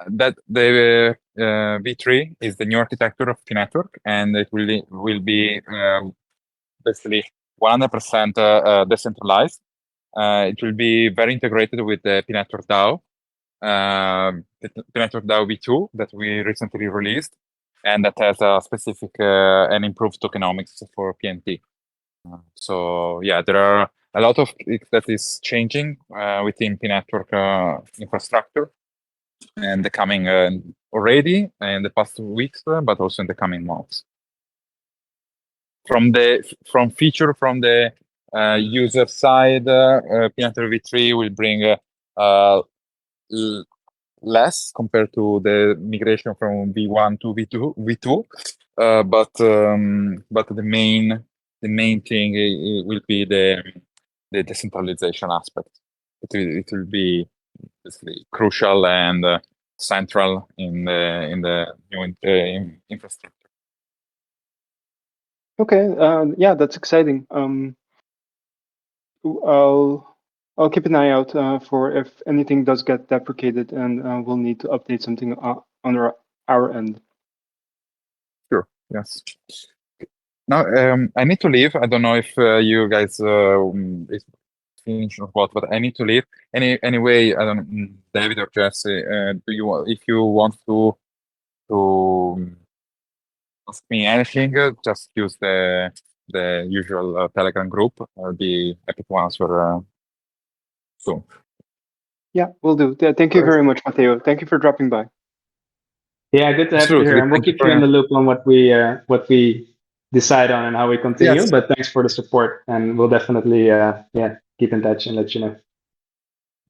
That the V3 is the new architecture of pNetwork, and it will be basically 100% decentralized. It will be very integrated with the pNetwork DAO. pNetwork DAO V2 that we recently released, and that has a specific and improved tokenomics for PNT. So yeah, there are a lot of it that is changing within pNetwork infrastructure, and the coming already in the past weeks, but also in the coming months. From the user side, pNetwork V3 will bring less compared to the migration from V1 to V2, but the main thing will be the decentralization aspect. It will be basically crucial and central in the new infrastructure. Okay, yeah, that's exciting. I'll keep an eye out for if anything does get deprecated, and we'll need to update something on our end. Sure. Yes. Now I need to leave. I don't know if you guys is finished or what, but I need to leave. Anyway, I don't know, David or Jesse, if you want to ask me anything, just use the usual Telegram group. I'll be happy to answer soon. Yeah, we'll do. Thank you very much, Matteo. Thank you for dropping by. Yeah, good to have you here, and we'll keep you in the loop on what we decide on and how we continue. Yes. But thanks for the support, and we'll definitely keep in touch and let you know.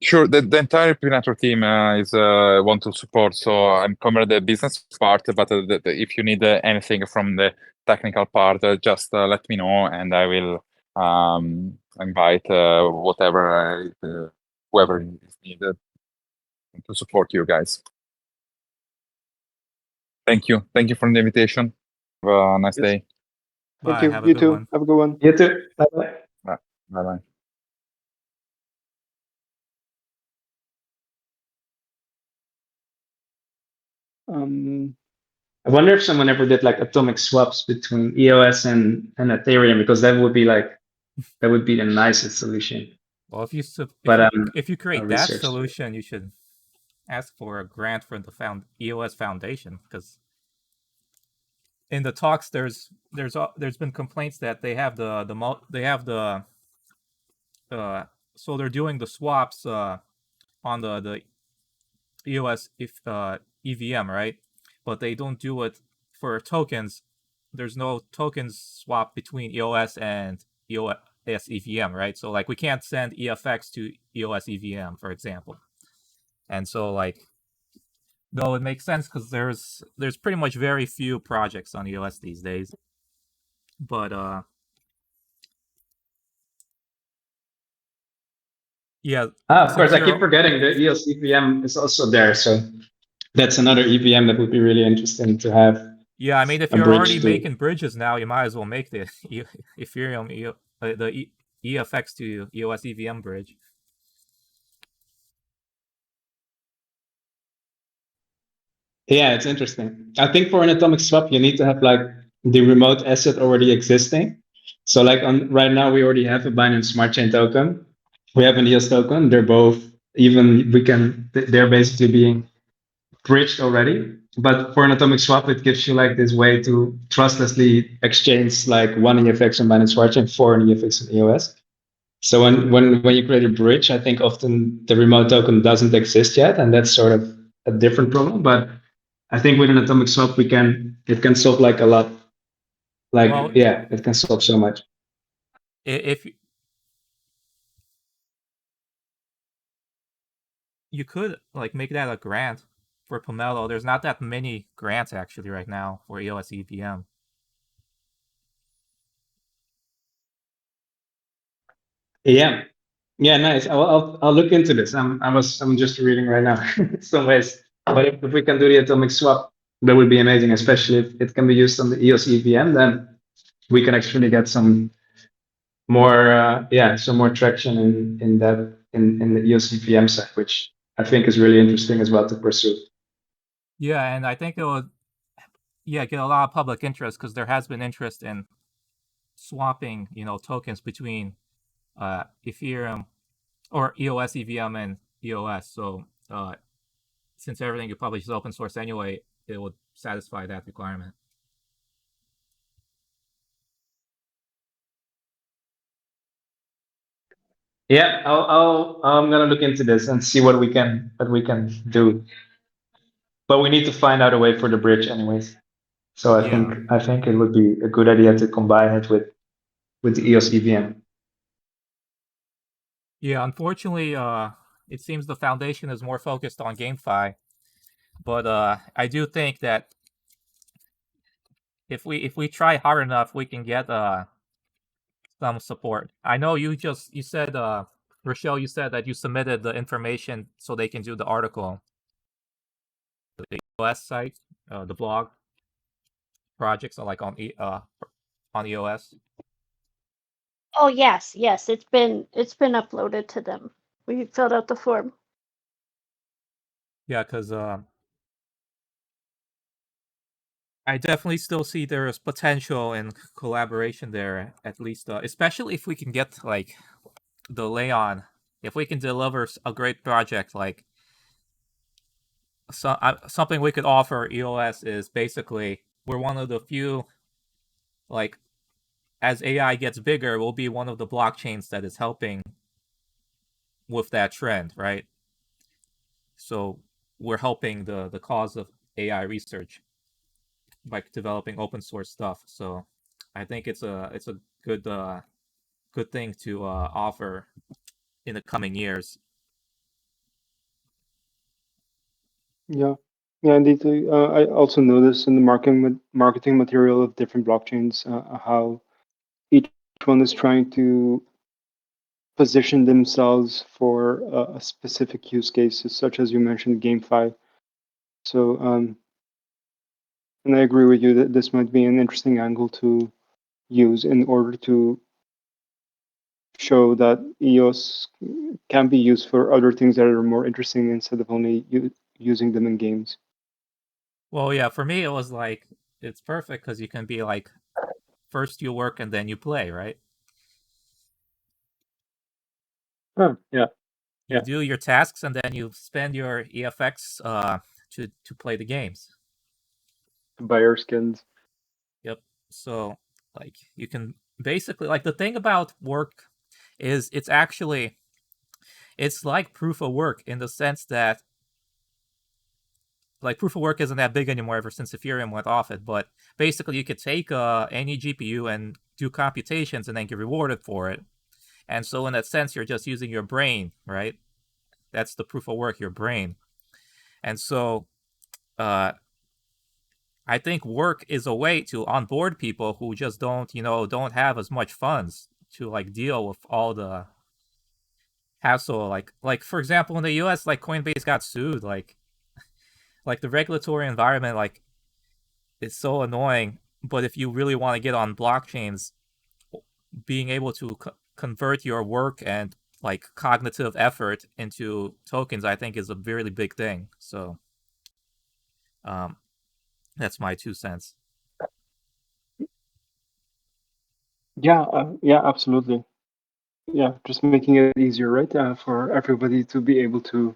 Sure, the entire pNetwork team is want to support, so I'm covering the business part, but if you need anything from the technical part, just let me know, and I will invite whoever is needed to support you guys. Thank you for the invitation. Have a nice day. Thank you. You too. Have a good one. You too. Bye-bye. Bye-bye. I wonder if someone ever did like atomic swaps between EOS and Ethereum, because that would be the nicest solution. Well, if you create that solution, you should ask for a grant from the EOS Foundation, because in the talks there's been complaints that they have so they're doing the swaps on the EOS EVM, right? But they don't do it for tokens. There's no tokens swap between EOS and EOS EVM, right? So like we can't send EFX to EOS EVM, for example. And so like, though it makes sense because there's pretty much very few projects on EOS these days. But yeah. Of course, I keep forgetting the EOS EVM is also there, so that's another EVM that would be really interesting to have. Yeah, I mean, if you're already making bridges now, you might as well make the Ethereum the EFX to EOS EVM bridge. Yeah, it's interesting. I think for an atomic swap, you need to have like the remote asset already existing. So like right now, we already have a Binance Smart Chain token. We have an EOS token. They're both they're basically being bridged already. But for an atomic swap, it gives you like this way to trustlessly exchange like one EFX on Binance Smart Chain for an EFX on EOS. So when you create a bridge, I think often the remote token doesn't exist yet, and that's sort of a different problem. But I think with an atomic swap, it can solve like a lot. Like, well, yeah, it can solve so much. If you could like make that a grant for Pomelo, there's not that many grants actually right now for EOS EVM. Yeah, nice. I'll look into this. I'm just reading right now some ways. But if we can do the atomic swap, that would be amazing, especially if it can be used on the EOS EVM. Then we can actually get some more traction in the EOS EVM side, which I think is really interesting as well to pursue. Yeah, and I think it would get a lot of public interest because there has been interest in swapping, tokens between Ethereum or EOS EVM and EOS. So since everything you publish is open source anyway, it would satisfy that requirement. Yeah, I'm gonna look into this and see what we can do. But we need to find out a way for the bridge, anyways. So I think it would be a good idea to combine it with the EOS EVM. Yeah, unfortunately, it seems the foundation is more focused on GameFi, but I do think that if we try hard enough, we can get some support. I know you said Rochelle, you said that you submitted the information so they can do the article, the EOS site, the blog projects are like on EOS. Oh yes, it's been uploaded to them. We filled out the form. Yeah, because I definitely still see there is potential in collaboration there, at least, especially if we can get like the LAION, if we can deliver a great project, like something we could offer EOS is basically we're one of the few, like, as AI gets bigger, we'll be one of the blockchains that is helping with that trend, right? So we're helping the cause of AI research by developing open source stuff. So I think it's a good good thing to offer in the coming years. Yeah, indeed. I also noticed in the marketing material of different blockchains how each one is trying to position themselves for a specific use cases, such as you mentioned, GameFi. So, and I agree with you that this might be an interesting angle to use in order to show that EOS can be used for other things that are more interesting instead of only using them in games. Well, yeah, for me it was like it's perfect because you can be like first you work and then you play, right? Oh, yeah. You do your tasks and then you spend your EFX to play the games. Buy our skins. Yep. So like you can basically, like, the thing about work is it's like proof of work in the sense that like proof of work isn't that big anymore ever since Ethereum went off it, but basically you could take any GPU and do computations and then get rewarded for it. And so in that sense, you're just using your brain, right? That's the proof of work, your brain. And so I think work is a way to onboard people who just don't have as much funds to like deal with all the hassle. Like for example, in the US, like Coinbase got sued, like the regulatory environment, like, it's so annoying. But if you really want to get on blockchains, being able to convert your work and like cognitive effort into tokens, I think is a really big thing. So um that's my 2 cents. Yeah, absolutely. Yeah, just making it easier, right, for everybody to be able to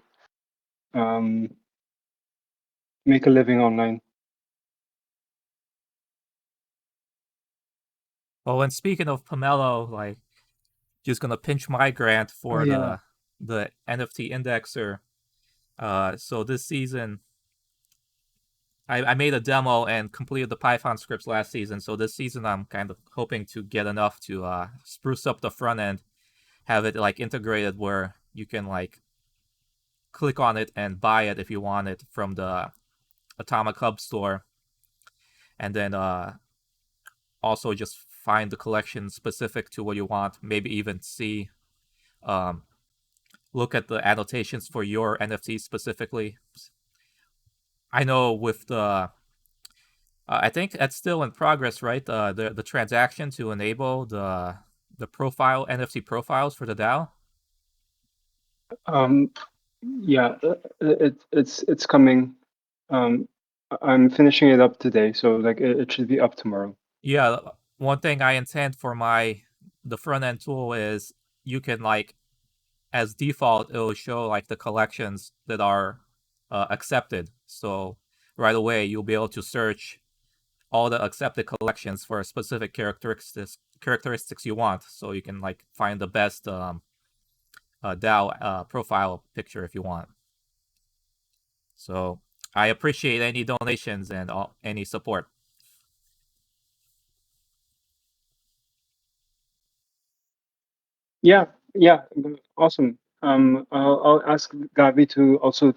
um, make a living online. Oh, and speaking of Pomelo, like, just gonna pinch my grant for the NFT indexer. So this season, I made a demo and completed the Python scripts last season. So this season, I'm kind of hoping to get enough to spruce up the front end, have it like integrated where you can like click on it and buy it if you want it from the Atomic Hub store, and then also just find the collection specific to what you want. Maybe even see, look at the annotations for your NFT specifically. I know with the I think that's still in progress, right? The transaction to enable the profile NFT profiles for the DAO. Um, yeah, it's coming. I'm finishing it up today, so like it should be up tomorrow. Yeah, one thing I intend for the front end tool is you can, like, as default, it'll show like the collections that are accepted. So right away you'll be able to search all the accepted collections for specific characteristics you want. So you can like find the best DAO profile picture if you want. So I appreciate any donations and any support. Yeah, yeah, awesome. I'll ask Gabi to also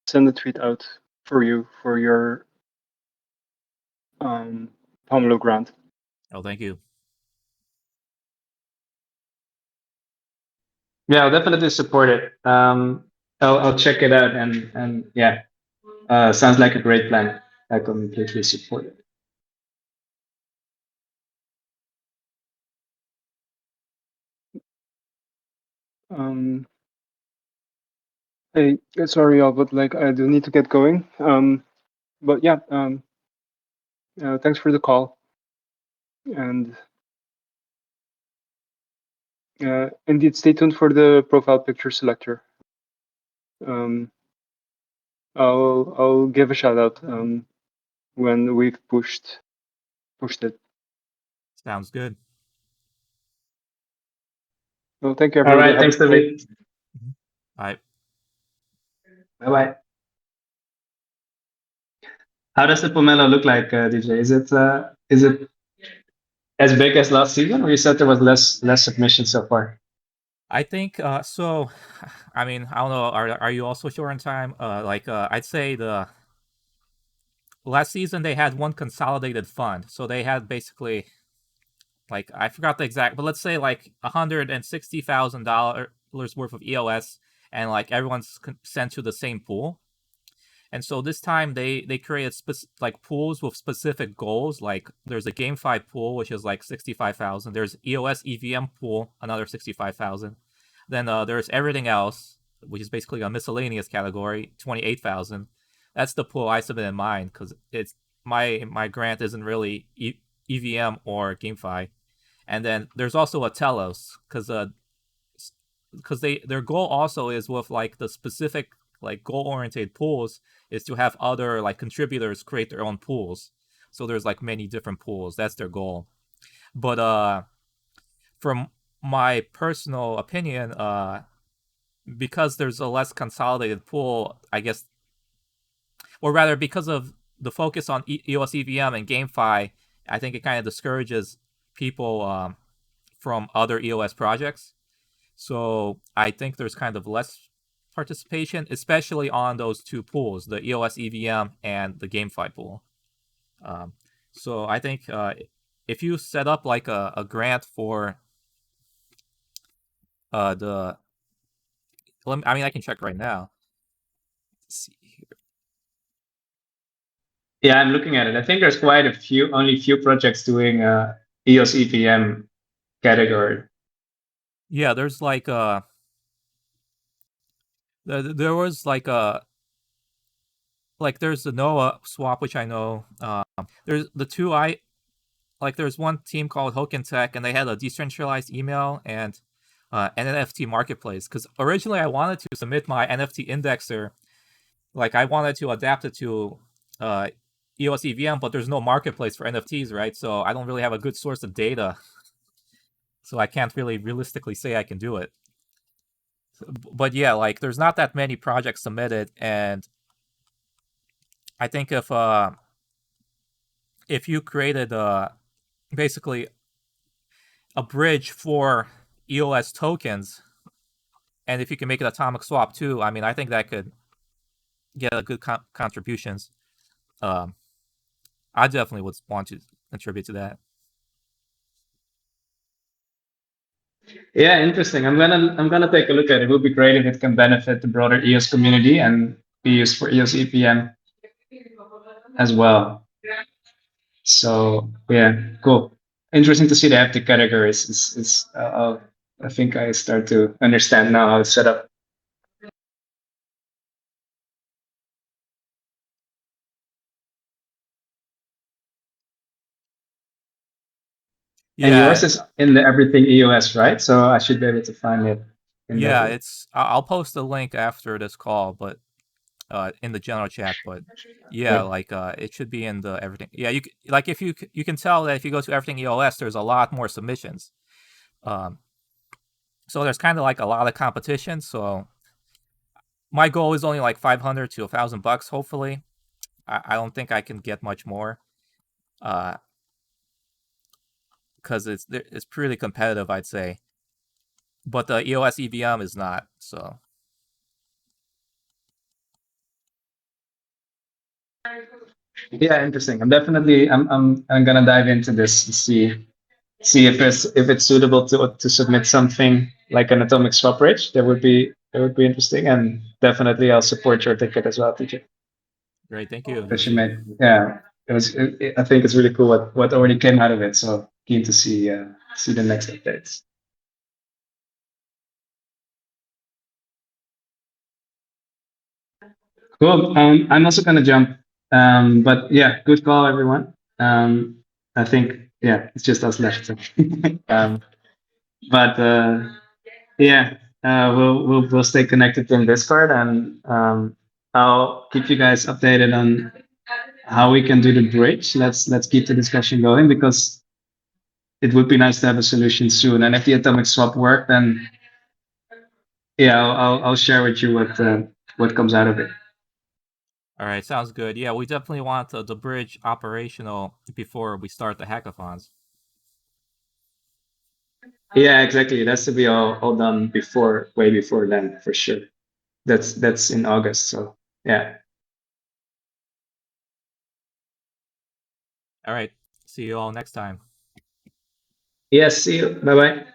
send a tweet out for you for your Pomelo grant. Oh, thank you. Yeah, I'll definitely support it. I'll check it out and yeah, sounds like a great plan. I completely support it. Hey, sorry, y'all, but like I do need to get going. But yeah, thanks for the call, and indeed, stay tuned for the profile picture selector. I'll give a shout out when we've pushed it. Sounds good. Well, thank you, All everybody. right, thanks, David. All right. Bye-bye. How does the Pomelo look like, DJ? Is it as big as last season, or you said there was less submissions so far? I think so. I mean, I don't know. Are you also short on time? I'd say the last season they had one consolidated fund, so they had basically like I forgot the exact, but let's say like $160,000 worth of EOS, and like everyone's sent to the same pool. And so this time they created like pools with specific goals. Like there's a GameFi pool which is like 65,000. There's EOS EVM pool, another 65,000. Then there's everything else, which is basically a miscellaneous category, 28,000. That's the pool I submitted in mine because it's my grant isn't really EVM or GameFi. And then there's also a Telos because their goal also is with like the specific like goal-oriented pools is to have other like contributors create their own pools. So there's like many different pools. That's their goal. But from my personal opinion, because there's a less consolidated pool, I guess, or rather because of the focus on EOS EVM and GameFi, I think it kind of discourages people from other EOS projects. So I think there's kind of less participation, especially on those two pools, the EOS EVM and the GameFi pool. So I think if you set up like a grant for I mean, I can check right now. Let's see here. Yeah, I'm looking at it. I think there's quite only few projects doing EOS EVM category. Yeah, there's like there was like there's the Noah swap, which I know. There's the two there's one team called Hoken Tech, and they had a decentralized email and an NFT marketplace. Because originally I wanted to submit my NFT indexer, like I wanted to adapt it to EOS EVM, but there's no marketplace for NFTs, right? So I don't really have a good source of data, so I can't really realistically say I can do it. But yeah, like there's not that many projects submitted, and I think if you created basically a bridge for EOS tokens, and if you can make an atomic swap too, I mean, I think that could get a good contributions. I definitely would want to contribute to that. Yeah, interesting. I'm gonna take a look at it. It would be great if it can benefit the broader EOS community and be used for EOS EVM as well. So yeah, cool. Interesting to see the haptic categories. I think I start to understand now how it's set up. And yours is in the everything EOS, right? So I should be able to find it. Yeah, I'll post a link after this call, but in the general chat, but yeah, like it should be in the everything. Yeah, if you can tell that if you go to everything EOS, there's a lot more submissions. So there's kind of like a lot of competition. So my goal is only like 500 to $1,000, hopefully. I don't think I can get much more, because it's pretty competitive, I'd say. But the EOS EVM is not. So Yeah, interesting. I'm gonna dive into this and see if it's suitable to submit something like an atomic swap bridge. That would be interesting, and definitely I'll support your ticket as well, TJ. great, thank you. That you made. Yeah, I think it's really cool what already came out of it. So keen to see the next updates. Cool. I'm also gonna jump. But yeah, good call, everyone. I think it's just us left. But yeah, we'll stay connected in Discord, and I'll keep you guys updated on how we can do the bridge. Let's keep the discussion going, because it would be nice to have a solution soon. And if the atomic swap work, then yeah, I'll share with you what comes out of it. All right, sounds good. Yeah, we definitely want the bridge operational before we start the hackathons. Yeah, exactly. It has to be all done way before then, for sure. That's in August. So yeah. All right, see you all next time. Yes, see you. Bye bye.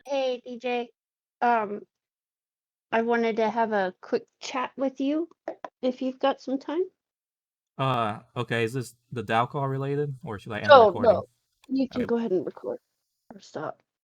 Hey, DJ. I wanted to have a quick chat with you if you've got some time. Okay, is this the DAO call related, or should I end Oh, recording? no. You can Okay. go ahead and record or stop.